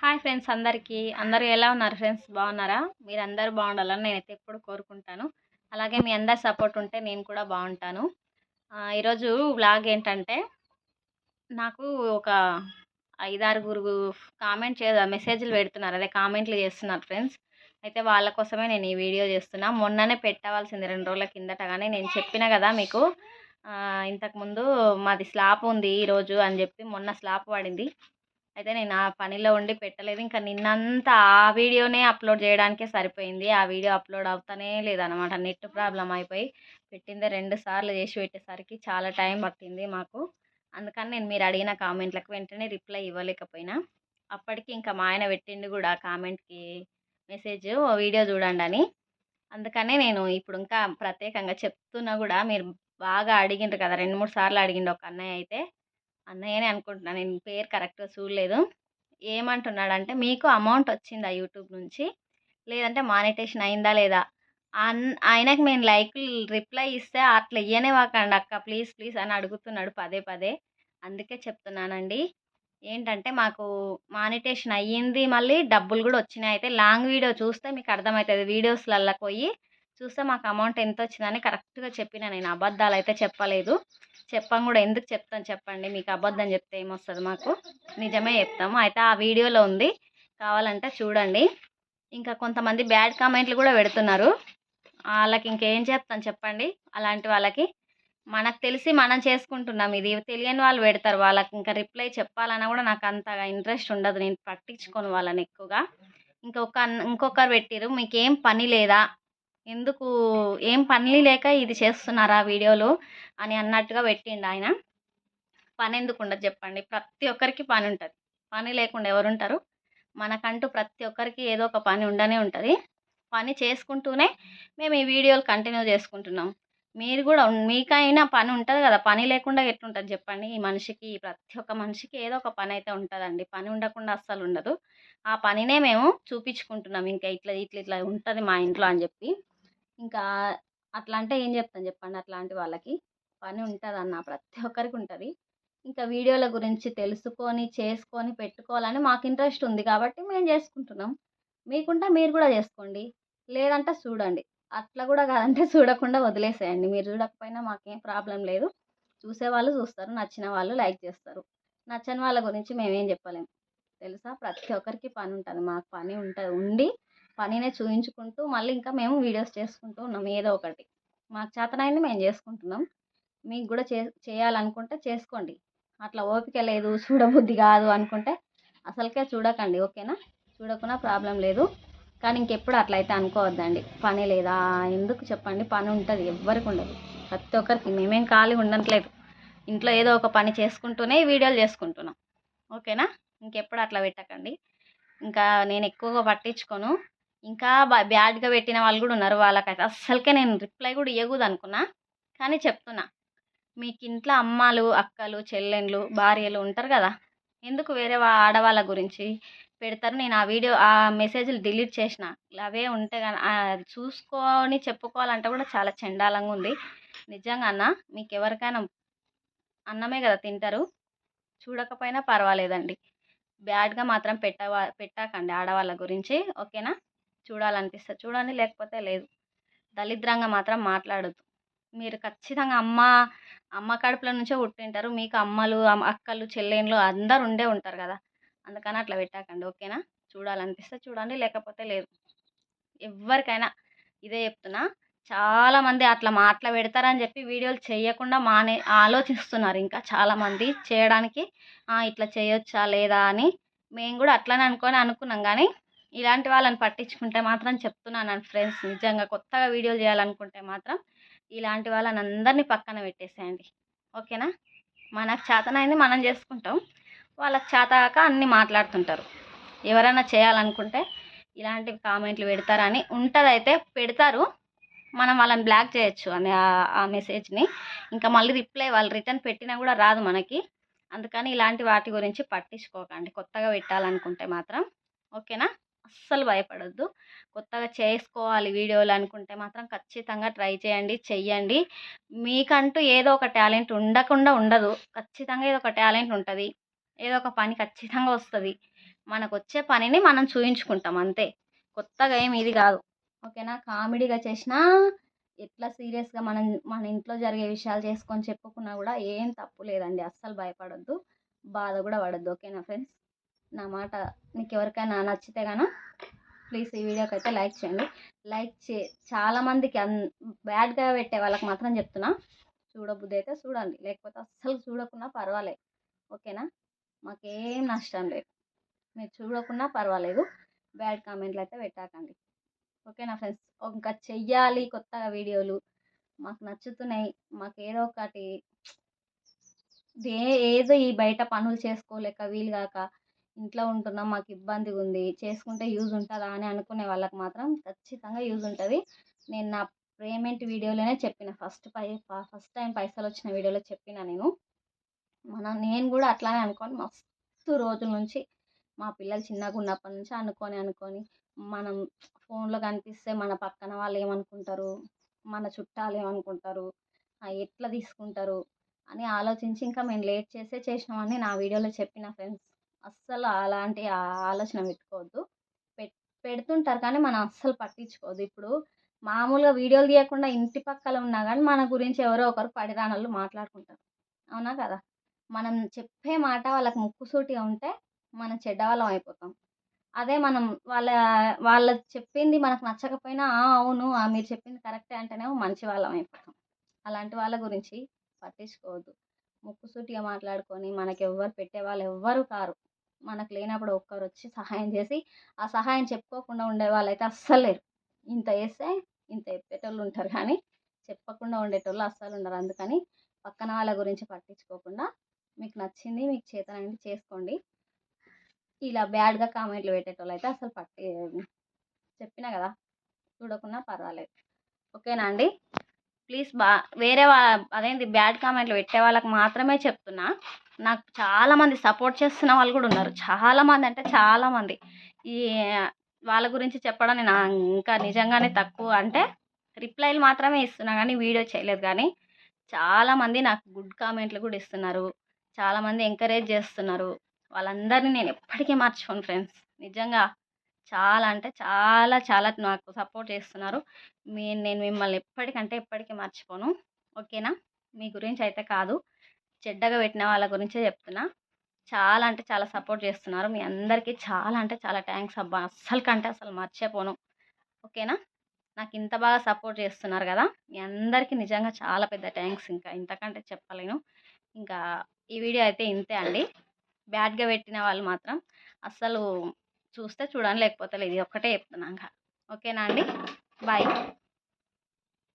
Hi friends అందరికీ. అందరూ ఎలా ఉన్నారు ఫ్రెండ్స్? బాగున్నారా? మీరందరూ బాగుండాలని నేనైతే ఎప్పుడు కోరుకుంటాను. అలాగే మీ అందరి సపోర్ట్ ఉంటే నేను కూడా బాగుంటాను. ఈరోజు వ్లాగ్ ఏంటంటే నాకు ఒక 5, 6 మెసేజ్‌లు పెడుతున్నారు. అదే కామెంట్లు చేస్తున్నారు ఫ్రెండ్స్. అయితే వాళ్ళ కోసమే నేను ఈ వీడియో చేస్తున్నా. మొన్ననే పెట్టవలసింది 2 రోజుల కిందట గానీ నేను చెప్పినా కదా మీకు ఇంతకుముందు మాది స్లాప్ ఉంది ఈరోజు అని చెప్పి మొన్న స్లాప్ పడింది. అయితే నేను ఆ పనిలో ఉండి పెట్టలేదు. ఇంకా నిన్నంతా ఆ వీడియోనే అప్లోడ్ చేయడానికే సరిపోయింది. ఆ వీడియో అప్లోడ్ అవుతానే లేదనమాట. నెట్ ప్రాబ్లమ్ అయిపోయి పెట్టిందే 2 సార్లు చేసి పెట్టేసరికి చాలా టైం పట్టింది మాకు. అందుకని నేను మీరు అడిగిన కామెంట్లకు వెంటనే రిప్లై ఇవ్వలేకపోయినా. అప్పటికి ఇంకా మా ఆయన పెట్టిండు కూడా కామెంట్‌కి మెసేజ్ వీడియో చూడండని. అందుకనే నేను ఇప్పుడు ఇంకా ప్రత్యేకంగా చెప్తున్నా కూడా మీరు బాగా అడిగిండ్రు కదా! 2, 3 సార్లు అడిగిండు ఒక అన్నయ్య అయితే. అన్నయ్యనే అనుకుంటున్నా. నేను పేరు కరెక్ట్‌గా చూడలేదు. ఏమంటున్నాడంటే, "మీకు అమౌంట్ వచ్చిందా యూట్యూబ్ నుంచి? లేదంటే మానిటేషన్ అయిందా లేదా?" ఆయనకి నేను లైకులు రిప్లై ఇస్తే అట్లా ఇయ్యనివ్వకండి అక్క ప్లీజ్ ప్లీజ్ అని అడుగుతున్నాడు పదే పదే. అందుకే చెప్తున్నానండి. ఏంటంటే మాకు మానిటేషన్ అయ్యింది. మళ్ళీ డబ్బులు గూడా వచ్చినాయి. అయితే లాంగ్ వీడియో చూస్తే మీకు అర్థమైతది. వీడియోస్‌లల్లకి పోయి చూస్తే మాకు అమౌంట్ ఎంతొచ్చిందని కరెక్ట్‌గా చెప్పిన నేను. అబద్దాలైతే చెప్పలేదు. చెప్పం గూడా. ఎందుకు చెప్తాను చెప్పండి. మీకు అబద్ధం చెప్తే ఏమొస్తది మాకు? నిజమే చెప్తాము. అయితే ఆ వీడియోలో ఉంది. కావాలంటే చూడండి. ఇంకా కొంతమంది బ్యాడ్ కామెంట్లు గూడా పెడుతున్నారు. ఆళ్ళకి ఇంకేం చెప్తాను చెప్పండి? అలాంటి వాళ్ళకి. మనకు తెలిసి మనం చేసుకుంటున్నాం ఇది. తెలియని వాళ్ళు పెడతారు. వాళ్ళకి ఇంకా రిప్లై చెప్పాలన్నా గూడా నాకు అంతగా ఇంట్రెస్ట్ ఉండదు. నేను పట్టించుకోను వాళ్ళని ఎక్కువగా. ఇంకొకరు పెట్టిర్రు. "మీకేం పని లేదా? ఎందుకు ఏం పని లేక ఇది చేస్తున్నారా వీడియోలు?" అని అన్నట్టుగా పెట్టిండాయన. పనెందుకుండదు చెప్పండి? ప్రతి ఒక్కరికి పనుంటది. పని లేకుండా ఎవరుంటారు? మనకంటూ ప్రతి ఒక్కరికి ఏదో ఒక పని ఉండనే ఉంటది. పని చేసుకుంటూనే మేము ఈ వీడియోలు కంటిన్యూ చేసుకుంటున్నాం. మీరు గూడా మీకైనా పని ఉంటది గదా! పని లేకుండా ఎట్లుంటది జెప్పండి? ఈ మనిషికి ప్రతి ఒక్క మనిషికి ఏదో ఒక పనైతే ఉంటదండి. పని ఉండకుండా అస్సలుండదు. ఆ పనినే మేము చూపిచ్చుకుంటున్నాం. ఇంకా ఇట్లా ఉంటది మా ఇంట్లో అని జెప్పి. ఇంకా అట్లా అంటే ఏం జెప్తాను జెప్పండి అట్లాంటి వాళ్ళకి? పని ఉంటదన్న ప్రతి ఒక్కరికి ఉంటది. ఇంకా వీడియోల గురించి తెలుసుకొని, చేసుకొని పెట్టుకోవాలని మాకు ఇంట్రెస్ట్ ఉంది కాబట్టి మేము జేసుకుంటున్నాం. మీకుంటే మీరు గూడా జేసుకోండి. లేదంటే చూడండి. అట్లా గూడా కాదంటే చూడకుండా వదిలేసేయండి. మీరు చూడకపోయినా మాకేం ప్రాబ్లమ్ లేదు. చూసేవాళ్ళు చూస్తారు. నచ్చిన వాళ్ళు లైక్ చేస్తారు. నచ్చని వాళ్ళ గురించి మేమేం చెప్పలేం. తెలుసా? ప్రతి ఒక్కరికి పనుంటది. మాకు పని ఉండి పనినే చూయించుకుంటూ మళ్ళీ ఇంకా మేము వీడియోస్ చేసుకుంటూ ఉన్నాం ఏదో ఒకటి. మాకు చేతనైంది మేము జేసుకుంటున్నాం. మీకు గూడా చేయాలనుకుంటే చేసుకోండి. అట్లా ఓపిక లేదు, చూడబుద్ధి గాదు అనుకుంటే అసలుకే చూడకండి. ఓకేనా? చూడకున్నా ప్రాబ్లమ్ లేదు. కానీ ఇంకెప్పుడు అట్లయితే అనుకోవద్దండి. పని లేదా? ఎందుకు చెప్పండి? పని ఉంటది. ఎవ్వరికి ఉండదు. ప్రతి ఒక్కరికి. మేమేం ఖాళీగా ఉండట్లేదు. ఇంట్లో ఏదో ఒక పని చేసుకుంటూనే ఈ వీడియోలు చేసుకుంటున్నాం. ఓకేనా? ఇంకెప్పుడు అట్లా పెట్టకండి. ఇంకా నేను ఎక్కువగా పట్టించుకోను. ఇంకా బ్యాడ్‌గా పెట్టిన వాళ్ళు గూడా ఉన్నారు. వాళ్ళకైతే అస్సలకే నేను రిప్లై గూడా ఇయ్యగూడదనుకున్నా. కానీ చెప్తున్నా. మీకింట్లో అమ్మలు, అక్కలు, చెల్లెండ్లు, భార్యలు ఉంటారు గదా! ఎందుకు వేరే ఆడవాళ్ళ గురించి పెడతారు. నేను ఆ మెసేజ్‌లు డిలీట్ చేసిన. అవే ఉంటే చూసుకొని చెప్పుకోవాలంటే గూడా చాలా చెండాలంగుంది. నిజంగా అన్న మీకెవరికైనా అన్నమే గదా తింటారు. చూడకపోయినా పర్వాలేదండి. బ్యాడ్‌గా మాత్రం పెట్టకండి ఆడవాళ్ళ గురించి. ఓకేనా? చూడాలనిపిస్తే చూడండి. లేకపోతే లేదు. దరిద్రంగా మాత్రం మాట్లాడొద్దు. మీరు ఖచ్చితంగా అమ్మ కడుపులో నుంచే పుట్టింటారు. మీకు అమ్మలు, అక్కలు, చెల్లెండ్లు అందరూ ఉండే ఉంటారు గదా! అందుకని అట్లా పెట్టకండి. ఓకేనా? చూడాలనిపిస్తే చూడండి. లేకపోతే లేదు. ఎవ్వరికైనా ఇదే చెప్తున్నా. చాలామంది అట్లా పెడతారని చెప్పి వీడియోలు చేయకుండా ఆలోచిస్తున్నారు ఇంకా చాలామంది చేయడానికి. ఇట్లా చేయొచ్చా? లేదా? అని. మేము గూడా అట్లనే అనుకున్నాం గానీ, ఇలాంటి వాళ్ళని పట్టించుకుంటే మాత్రం చెప్తున్నాను ఫ్రెండ్స్. నిజంగా కొత్తగా వీడియోలు చేయాలనుకుంటే మాత్రం ఇలాంటి వాళ్ళని అందరినీ పక్కన పెట్టేసేయండి. ఓకేనా? మనకు చేతనైంది మనం చేసుకుంటాం. వాళ్ళకి చేతకాక అన్నీ మాట్లాడుతుంటారు. ఎవరైనా చేయాలనుకుంటే ఇలాంటి కామెంట్లు పెడతారని ఉంటదైతే పెడతారు. మనం వాళ్ళని బ్లాక్ చేయొచ్చు అని ఆ మెసేజ్‌ని. ఇంకా మళ్ళీ వాళ్ళు రిటర్న్ పెట్టినా గూడా రాదు మనకి. అందుకని ఇలాంటి వాటి గురించి పట్టించుకోకండి. కొత్తగా పెట్టాలనుకుంటే మాత్రం. ఓకేనా? అస్సలు భయపడొద్దు. కొత్తగా చేసుకోవాలి వీడియోలు అనుకుంటే మాత్రం ఖచ్చితంగా ట్రై చేయండి. చెయ్యండి. మీకంటూ ఏదో ఒక టాలెంట్ ఉండకుండా ఉండదు. ఖచ్చితంగా ఏదో ఒక టాలెంట్ ఉంటది. ఏదో ఒక పని ఖచ్చితంగా వస్తది. మనకొచ్చే పనిని మనం చూయించుకుంటాం అంతే. కొత్తగా ఏమి ఇది కాదు. ఓకేనా? కామెడీగా చేసినా ఎట్లా సీరియస్‌గా మన ఇంట్లో జరిగే విషయాలు చేసుకొని చెప్పుకున్నా కూడా ఏం తప్పు లేదండి. అస్సలు భయపడొద్దు. బాధ కూడా పడొద్దు. ఓకేనా ఫ్రెండ్స్? నా మాట మీకెవరికైనా నచ్చితే గనక ప్లీజ్ ఈ వీడియోకైతే లైక్ చేయండి. చాలామందికి బ్యాడ్‌గా పెట్టే వాళ్ళకి మాత్రం చెప్తున్నా. చూడబుద్ధి అయితే చూడండి. లేకపోతే అస్సలు చూడకున్నా పర్వాలేదు. ఓకేనా? మాకేం నష్టం లేదు. మీరు చూడకున్నా పర్వాలేదు. బ్యాడ్ కామెంట్లు అయితే పెట్టకండి. ఓకేనా ఫ్రెండ్స్? ఇంకా చెయ్యాలి కొత్తగా వీడియోలు. మాకు నచ్చుతున్నాయి. మాకు ఏదో ఒకటి ఏదో ఈ బయట పనులు చేసుకోలేక వీలు గాక ఇంట్లో ఉంటున్నాం. మాకు ఇబ్బందిగా ఉంది. చేసుకుంటే యూజ్ ఉంటదా అని అనుకునే వాళ్ళకి మాత్రం ఖచ్చితంగా యూజ్ ఉంటది. నేను నా పేమెంట్ వీడియోలోనే చెప్పిన. ఫస్ట్ టైం పైసలొచ్చిన వీడియోలో చెప్పిన నేను. నేను కూడా అట్లానే అనుకోని మస్తు రోజుల నుంచి మా పిల్లలు చిన్నగున్నప్పటి నుంచి అనుకొని మనం ఫోన్‌లో కనిపిస్తే మన పక్కన వాళ్ళు ఏమనుకుంటారు? మన చుట్టాలు ఏమనుకుంటారు? ఎట్లా తీసుకుంటారు? అని ఆలోచించి ఇంకా మేము లేట్ చేసినామని నా వీడియోలో చెప్పిన ఫ్రెండ్స్. అస్సలు అలాంటి ఆలోచన పెట్టుకోవద్దు. పెట్ పెడుతుంటారు కానీ మనం అస్సలు పట్టించుకోవద్దు. ఇప్పుడు మామూలుగా వీడియోలు తీయకుండా ఇంటి పక్కల ఉన్నా గానీ మన గురించి ఎవరో ఒకరు పడిరానోళ్ళు మాట్లాడుకుంటారు. అవునా కదా? మనం చెప్పే మాట వాళ్ళకి ముక్కుసూటిగా ఉంటే మనం చెడ్డవాళ్ళం అయిపోతాం. అదే మనం వాళ్ళ చెప్పింది మనకు నచ్చకపోయినా అవును. మీరు చెప్పింది కరెక్టే అంటేనేమో మంచివాళ్ళం అయిపోతాం. అలాంటి వాళ్ళ గురించి పట్టించుకోవద్దు. ముక్కుసూటిగా మాట్లాడుకొని మనకెవ్వరు పెట్టేవాళ్ళు ఎవ్వరు కారు. మనకు లేనప్పుడు ఒక్కరొచ్చి సహాయం చేసి, ఆ సహాయం చెప్పుకోకుండా ఉండేవాళ్ళైతే అస్సలు లేరు. ఇంత చేస్తే ఇంత చెప్పేటోళ్ళు ఉంటారు కానీ, చెప్పకుండా ఉండేటోళ్ళు అస్సలు ఉండరు. అందుకని పక్కన వాళ్ళ గురించి పట్టించుకోకుండా మీకు నచ్చింది, మీకు చేతనైంది చేసుకోండి. ఇలా బ్యాడ్‌గా కామెంట్లు పెట్టేటోళ్ళైతే అసలు చెప్పినా కదా! చూడకున్నా పర్వాలేదు. ఓకేనా అండి? ప్లీజ్ వేరే అదేంటి బ్యాడ్ కామెంట్లు పెట్టే వాళ్ళకి మాత్రమే చెప్తున్నా. నాకు చాలామంది సపోర్ట్ చేస్తున్న వాళ్ళు కూడా ఉన్నారు. చాలామంది అంటే చాలామంది. ఈ వాళ్ళ గురించి చెప్పడం నేను ఇంకా నిజంగానే తక్కువ. అంటే రిప్లైలు మాత్రమే ఇస్తున్నా కానీ వీడియో చేయలేదు కానీ చాలామంది నాకు గుడ్ కామెంట్లు కూడా ఇస్తున్నారు. చాలామంది ఎంకరేజ్ చేస్తున్నారు. వాళ్ళందరినీ నేను ఎప్పటికీ మర్చిపోను ఫ్రెండ్స్. నిజంగా చాలా అంటే చాలా చాలా నాకు సపోర్ట్ చేస్తున్నారు. నేను మిమ్మల్ని ఎప్పటికంటే ఎప్పటికీ మర్చిపోను. ఓకేనా? మీ గురించి అయితే కాదు. చెడ్డగా పెట్టిన వాళ్ళ గురించే చెప్తున్నా. చాలా అంటే చాలా సపోర్ట్ చేస్తున్నారు. మీ అందరికీ చాలా అంటే చాలా థ్యాంక్స్ అబ్బా! అస్సలు మర్చిపోను. ఓకేనా? నాకు ఇంత బాగా సపోర్ట్ చేస్తున్నారు కదా! మీ అందరికీ నిజంగా చాలా పెద్ద థ్యాంక్స్. ఇంకా ఇంతకంటే చెప్పలేను. ఇంకా ఈ వీడియో అయితే ఇంతే అండి. బ్యాడ్‌గా పెట్టిన వాళ్ళు మాత్రం అస్సలు చూస్తే చూడండి లేకపోతే లేదు. ఇది ఒక్కటే చెప్తున్నా ఇంకా. ఓకేనా అండి? బాయ్.